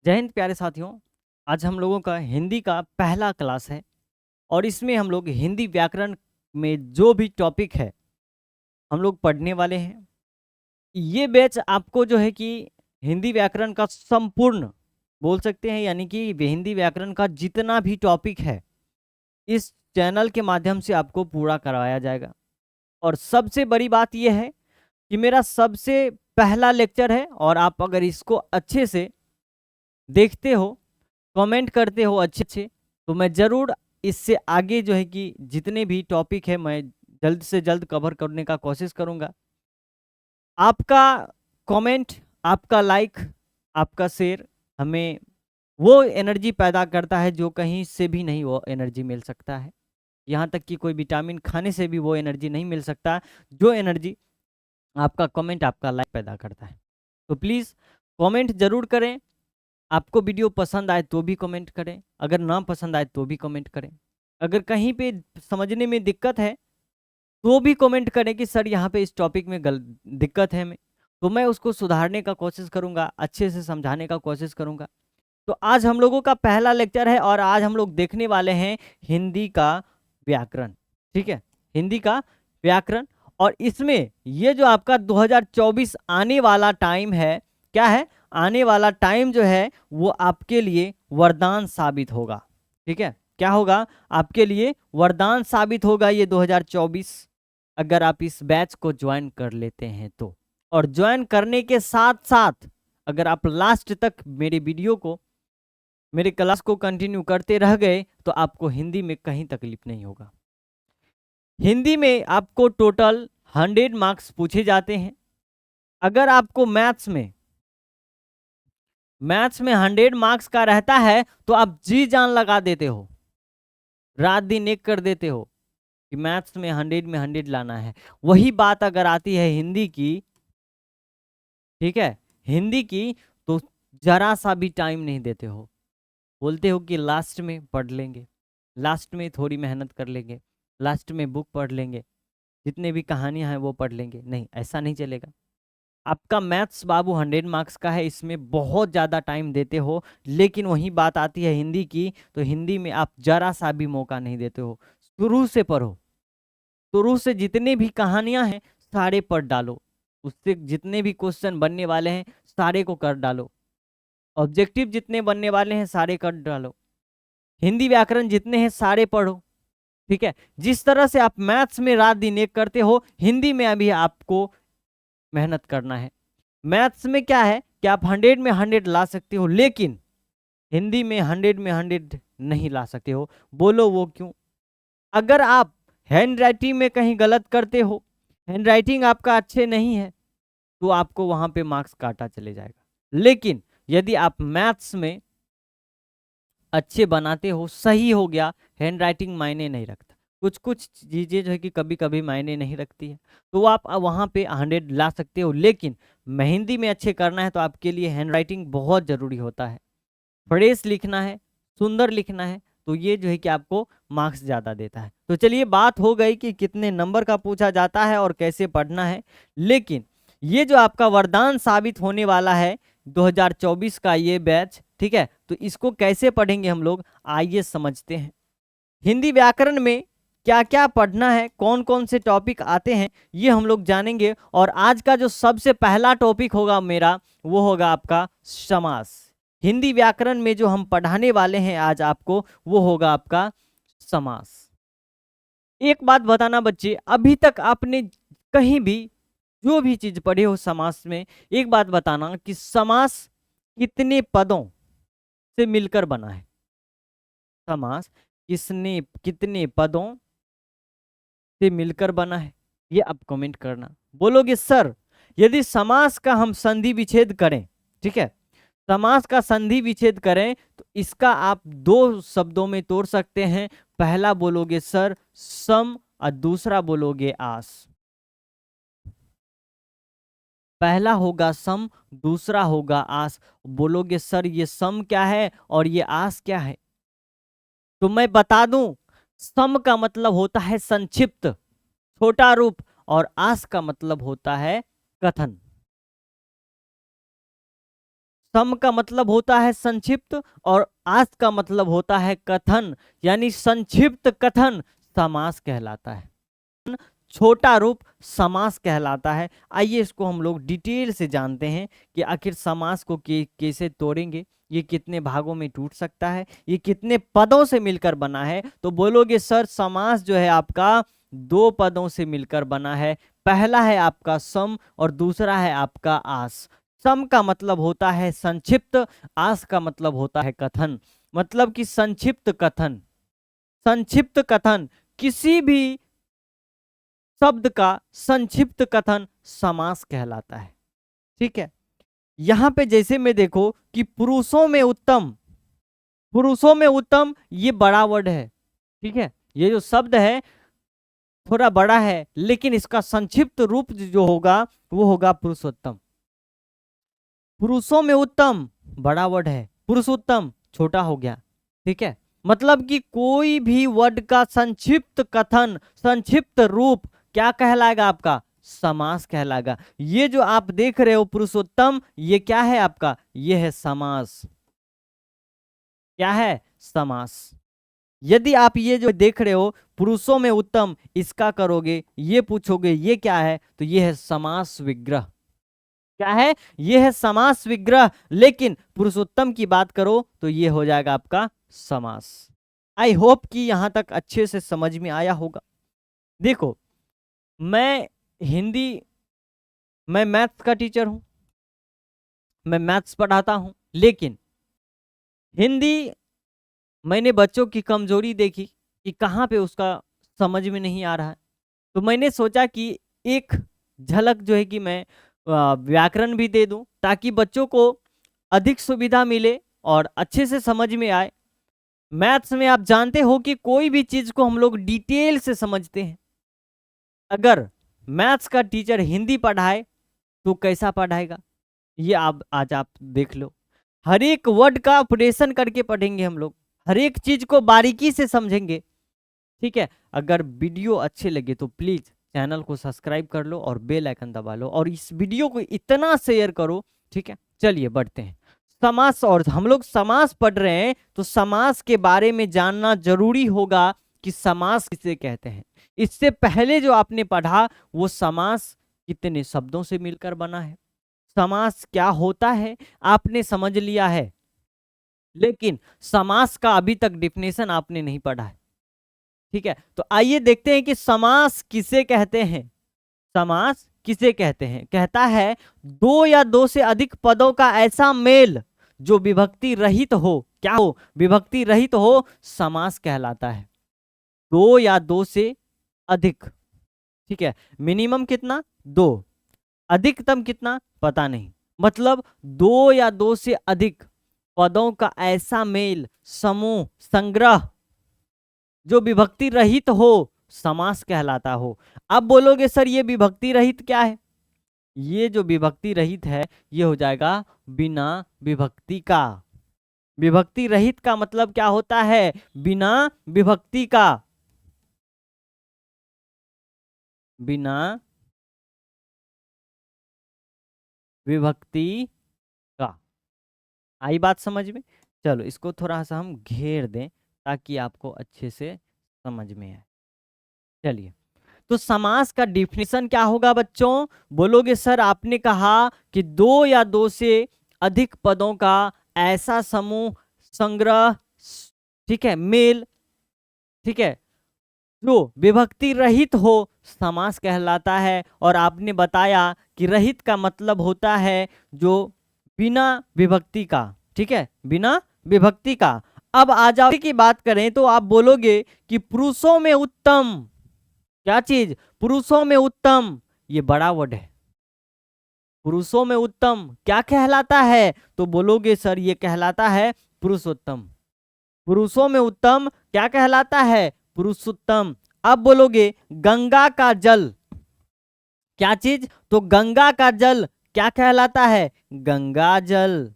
जय हिंद प्यारे साथियों। आज हम लोगों का हिंदी का पहला क्लास है और इसमें हम लोग हिंदी व्याकरण में जो भी टॉपिक है हम लोग पढ़ने वाले हैं। ये बैच आपको जो है कि हिंदी व्याकरण का संपूर्ण बोल सकते हैं, यानी कि हिंदी व्याकरण का जितना भी टॉपिक है इस चैनल के माध्यम से आपको पूरा करवाया जाएगा। और सबसे बड़ी बात यह है कि मेरा सबसे पहला लेक्चर है और आप अगर इसको अच्छे से देखते हो, कमेंट करते हो अच्छे अच्छे, तो मैं ज़रूर इससे आगे जो है कि जितने भी टॉपिक है मैं जल्द से जल्द कवर करने का कोशिश करूंगा। आपका कमेंट, आपका लाइक, आपका शेयर हमें वो एनर्जी पैदा करता है जो कहीं से भी नहीं वो एनर्जी मिल सकता है। यहाँ तक कि कोई विटामिन खाने से भी वो एनर्जी नहीं मिल सकता जो एनर्जी आपका कमेंट, आपका लाइक पैदा करता है। तो प्लीज़ कमेंट ज़रूर करें। आपको वीडियो पसंद आए तो भी कमेंट करें, अगर ना पसंद आए तो भी कमेंट करें। अगर कहीं पे समझने में दिक्कत है तो भी कमेंट करें कि सर यहाँ पे इस टॉपिक में दिक्कत है मैं, तो मैं उसको सुधारने का कोशिश करूँगा, अच्छे से समझाने का कोशिश करूँगा। तो आज हम लोगों का पहला लेक्चर है और आज हम लोग देखने वाले हैं हिंदी का व्याकरण। ठीक है, हिंदी का व्याकरण। और इसमें ये जो आपका 2024 आने वाला टाइम है, क्या है, आने वाला टाइम जो है वो आपके लिए वरदान साबित होगा। ठीक है, क्या होगा, आपके लिए वरदान साबित होगा ये 2024, अगर आप इस बैच को ज्वाइन कर लेते हैं तो। और ज्वाइन करने के साथ साथ अगर आप लास्ट तक मेरे वीडियो को, मेरे क्लास को कंटिन्यू करते रह गए तो आपको हिंदी में कहीं तकलीफ नहीं होगा। हिंदी में आपको टोटल 100 मार्क्स पूछे जाते हैं। अगर आपको मैथ्स में 100 मार्क्स का रहता है तो आप जी जान लगा देते हो, रात दिन एक कर देते हो कि मैथ्स में 100 में 100 लाना है। वही बात अगर आती है हिंदी की, ठीक है, हिंदी की, तो जरा सा भी टाइम नहीं देते हो, बोलते हो कि लास्ट में पढ़ लेंगे, लास्ट में थोड़ी मेहनत कर लेंगे, लास्ट में बुक पढ़ लेंगे, जितने भी कहानियां हैं वो पढ़ लेंगे। नहीं, ऐसा नहीं चलेगा। आपका मैथ्स बाबू 100 मार्क्स का है, इसमें बहुत ज़्यादा टाइम देते हो, लेकिन वही बात आती है हिंदी की, तो हिंदी में आप जरा सा भी मौका नहीं देते हो। शुरू से पढ़ो, शुरू से जितने भी कहानियां हैं सारे पढ़ डालो, उससे जितने भी क्वेश्चन बनने वाले हैं सारे को कर डालो, ऑब्जेक्टिव जितने बनने वाले हैं सारे कर डालो, हिंदी व्याकरण जितने हैं सारे पढ़ो। ठीक है, जिस तरह से आप मैथ्स में रात दिन एक करते हो, हिंदी में अभी आपको मेहनत करना है। मैथ्स में क्या है कि आप 100 में 100 ला सकते हो, लेकिन हिंदी में 100 में 100 नहीं ला सकते हो। बोलो वो क्यों? अगर आप हैंड राइटिंग में कहीं गलत करते हो, हैंड राइटिंग आपका अच्छे नहीं है, तो आपको वहां पे मार्क्स काटा चले जाएगा। लेकिन यदि आप मैथ्स में अच्छे बनाते हो, सही हो गया, हैंड राइटिंग मायने नहीं रखता, कुछ कुछ चीज़ें जो है कि कभी कभी मायने नहीं रखती है, तो आप वहाँ पे 100 ला सकते हो। लेकिन हिंदी में अच्छे करना है तो आपके लिए हैंड राइटिंग बहुत ज़रूरी होता है, फ्रेश लिखना है, सुंदर लिखना है, तो ये जो है कि आपको मार्क्स ज़्यादा देता है। तो चलिए, बात हो गई कि कितने नंबर का पूछा जाता है और कैसे पढ़ना है। लेकिन ये जो आपका वरदान साबित होने वाला है 2024 का ये बैच, ठीक है, तो इसको कैसे पढ़ेंगे हम लोग, आइए समझते हैं। हिंदी व्याकरण में क्या क्या पढ़ना है, कौन कौन से टॉपिक आते हैं, ये हम लोग जानेंगे। और आज का जो सबसे पहला टॉपिक होगा मेरा, वो होगा आपका समास। हिंदी व्याकरण में जो हम पढ़ाने वाले हैं आज आपको, वो होगा आपका समास। एक बात बताना बच्चे, अभी तक आपने कहीं भी जो भी चीज पढ़े हो समास में, एक बात बताना कि समास कितने पदों से मिलकर बना है? समास कितने पदों से मिलकर बना है, ये आप कमेंट करना। बोलोगे सर यदि समास का हम संधि विच्छेद करें, ठीक है, समास का संधि विच्छेद करें तो इसका आप दो शब्दों में तोड़ सकते हैं। पहला बोलोगे सर सम और दूसरा बोलोगे आस। पहला होगा सम, दूसरा होगा आस। बोलोगे सर ये सम क्या है और ये आस क्या है? तो मैं बता दूं, सम का मतलब होता है संक्षिप्त, छोटा रूप, और आस का मतलब होता है कथन। सम का मतलब होता है संक्षिप्त और आस का मतलब होता है कथन, यानी संक्षिप्त कथन समास कहलाता है, छोटा रूप समास कहलाता है। आइए इसको हम लोग डिटेल से जानते हैं कि आखिर समास को कैसे तोड़ेंगे, ये कितने भागों में टूट सकता है, ये कितने पदों से मिलकर बना है। तो बोलोगे सर समास जो है आपका दो पदों से मिलकर बना है, पहला है आपका सम और दूसरा है आपका आस। सम का मतलब होता है संक्षिप्त, आस का मतलब होता है कथन। मतलब कि संक्षिप्त कथन, संक्षिप्त कथन किसी भी शब्द का संक्षिप्त कथन समास कहलाता है। ठीक है, यहां पे जैसे में देखो कि पुरुषों में उत्तम, पुरुषों में उत्तम ये बड़ा वर्ड है। ठीक है, ये जो शब्द है थोड़ा बड़ा है, लेकिन इसका संक्षिप्त रूप जो होगा वो होगा पुरुषोत्तम। पुरुषों में उत्तम बड़ा वर्ड है, पुरुषोत्तम छोटा हो गया। ठीक है, मतलब कि कोई भी वर्ड का संक्षिप्त कथन, संक्षिप्त रूप क्या कहलाएगा आपका, समास कहलाएगा। ये जो आप देख रहे हो पुरुषोत्तम, ये क्या है आपका, ये है समास। क्या है, समास। यदि आप ये जो देख रहे हो पुरुषों में उत्तम, इसका करोगे, ये पूछोगे ये क्या है, तो ये है समास विग्रह। क्या है, ये है समास विग्रह। लेकिन पुरुषोत्तम की बात करो तो ये हो जाएगा आपका समास। आई होप कि यहां तक अच्छे से समझ में आया होगा। देखो मैं मैथ्स का टीचर हूं, मैं मैथ्स पढ़ाता हूं, लेकिन हिंदी मैंने बच्चों की कमजोरी देखी कि कहाँ पे उसका समझ में नहीं आ रहा है। तो मैंने सोचा कि एक झलक जो है कि मैं व्याकरण भी दे दूं, ताकि बच्चों को अधिक सुविधा मिले और अच्छे से समझ में आए। मैथ्स में आप जानते हो कि कोई भी चीज को हम लोग डिटेल से समझते हैं। अगर मैथ्स का टीचर हिंदी पढ़ाए तो कैसा पढ़ाएगा, ये आज आप देख लो। हर एक वर्ड का ऑपरेशन करके पढ़ेंगे हम लोग, हर एक चीज को बारीकी से समझेंगे। ठीक है, अगर वीडियो अच्छे लगे तो प्लीज चैनल को सब्सक्राइब कर लो और बेल आइकन दबा लो और इस वीडियो को इतना शेयर करो। ठीक है, चलिए बढ़ते हैं। समास, और हम लोग समास पढ़ रहे हैं तो समास के बारे में जानना जरूरी होगा कि समास किसे कहते हैं। इससे पहले जो आपने पढ़ा वो समास कितने शब्दों से मिलकर बना है, समास क्या होता है आपने समझ लिया है, लेकिन समास का अभी तक डिफिनेशन आपने नहीं पढ़ा है। ठीक है, तो आइए देखते हैं कि समास किसे कहते हैं। समास किसे कहते हैं, कहता है दो या दो से अधिक पदों का ऐसा मेल जो विभक्ति रहित हो। क्या हो, विभक्ति रहित हो, समास कहलाता है। दो या दो से अधिक। ठीक है, मिनिमम कितना, दो, अधिकतम कितना पता नहीं। मतलब दो या दो से अधिक पदों का ऐसा मेल, समूह, संग्रह जो विभक्ति रहित हो, समास कहलाता हो। अब बोलोगे सर ये विभक्ति रहित क्या है, ये जो विभक्ति रहित है ये हो जाएगा बिना विभक्ति का। विभक्ति रहित का मतलब क्या होता है, बिना विभक्ति का, बिना विभक्ति का। आई बात समझ में। चलो इसको थोड़ा सा हम घेर दें ताकि आपको अच्छे से समझ में आए। चलिए, तो समास का डिफिनेशन क्या होगा बच्चों, बोलोगे सर आपने कहा कि दो या दो से अधिक पदों का ऐसा समूह, संग्रह, ठीक है, मेल, ठीक है, जो विभक्ति रहित हो, समास कहलाता है। और आपने बताया कि रहित का मतलब होता है जो बिना विभक्ति का। ठीक है, बिना विभक्ति का। अब आ जाओ की बात करें तो आप बोलोगे कि पुरुषों में उत्तम, क्या चीज, पुरुषों में उत्तम, ये बड़ा वर्ड है। पुरुषों में उत्तम क्या कहलाता है, तो बोलोगे सर ये कहलाता है पुरुषोत्तम। पुरुषों में उत्तम क्या कहलाता है, पुरुषोत्तम। अब बोलोगे गंगा का जल, क्या चीज, तो गंगा का जल क्या कहलाता है, गंगा जल।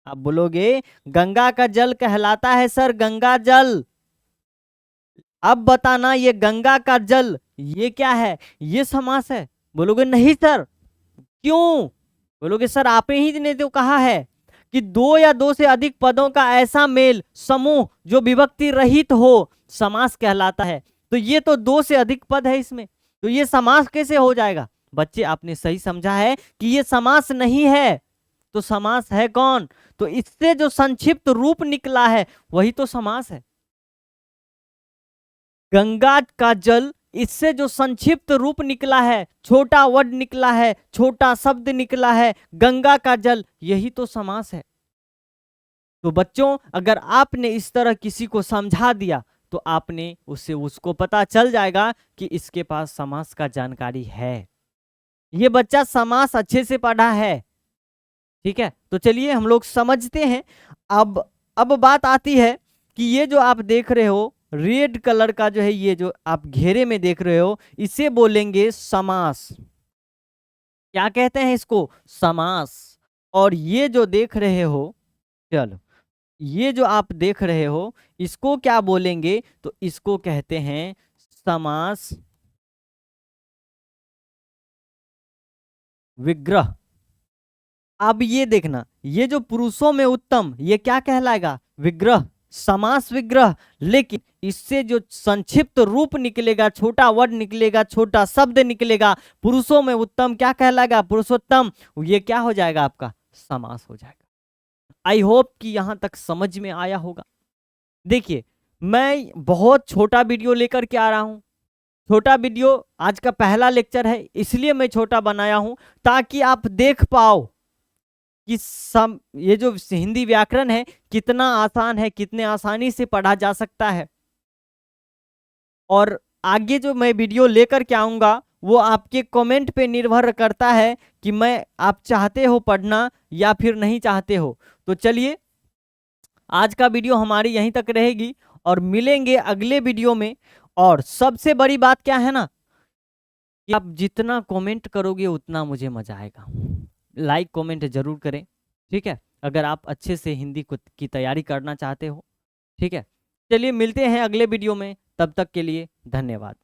अब बोलोगे गंगा का जल कहलाता है सर गंगा जल। अब बताना ये गंगा का जल ये क्या है, ये समास है। बोलोगे नहीं सर, क्यों, बोलोगे सर आपने ही ने तो कहा है कि दो या दो से अधिक पदों का ऐसा मेल समूह जो विभक्ति रहित हो समास कहलाता है। तो ये तो दो से अधिक पद है इसमें, तो ये समास कैसे हो जाएगा? बच्चे आपने सही समझा है कि ये समास नहीं है, तो समास है कौन? तो इससे जो संक्षिप्त रूप निकला है वही तो समास है। गंगा का जल, इससे जो संक्षिप्त रूप निकला है, छोटा वर्ड निकला है, छोटा शब्द निकला है, गंगा का जल, यही तो समास है। तो बच्चों अगर आपने इस तरह किसी को समझा दिया तो आपने उसको पता चल जाएगा कि इसके पास समास का जानकारी है, ये बच्चा समास अच्छे से पढ़ा है। ठीक है, तो चलिए हम लोग समझते हैं। अब बात आती है कि ये जो आप देख रहे हो रेड कलर का जो है, ये जो आप घेरे में देख रहे हो, इसे बोलेंगे समास। क्या कहते हैं इसको? समास। और ये जो देख रहे हो, चलो ये जो आप देख रहे हो इसको क्या बोलेंगे? तो इसको कहते हैं समास विग्रह। अब ये देखना, ये जो पुरुषों में उत्तम, ये क्या कहलाएगा? विग्रह, समास विग्रह। लेकिन इससे जो संक्षिप्त रूप निकलेगा, छोटा वर्ड निकलेगा, छोटा शब्द निकलेगा, पुरुषों में उत्तम क्या कहलाएगा? पुरुषोत्तम। ये क्या हो जाएगा? आपका समास हो जाएगा। आई होप कि यहां तक समझ में आया होगा। देखिए मैं बहुत छोटा वीडियो लेकर के आ रहा हूं, छोटा वीडियो, आज का पहला लेक्चर है इसलिए मैं छोटा बनाया हूं, ताकि आप देख पाओ कि ये जो हिंदी व्याकरण है कितना आसान है, कितने आसानी से पढ़ा जा सकता है। और आगे जो मैं वीडियो लेकर के आऊंगा वो आपके कमेंट पे निर्भर करता है कि आप चाहते हो पढ़ना या फिर नहीं चाहते हो। तो चलिए आज का वीडियो हमारी यहीं तक रहेगी और मिलेंगे अगले वीडियो में। और सबसे बड़ी बात क्या है ना, कि आप जितना कमेंट करोगे उतना मुझे मजा आएगा। लाइक कमेंट जरूर करें, ठीक है, अगर आप अच्छे से हिंदी की तैयारी करना चाहते हो। ठीक है, चलिए मिलते हैं अगले वीडियो में, तब तक के लिए धन्यवाद।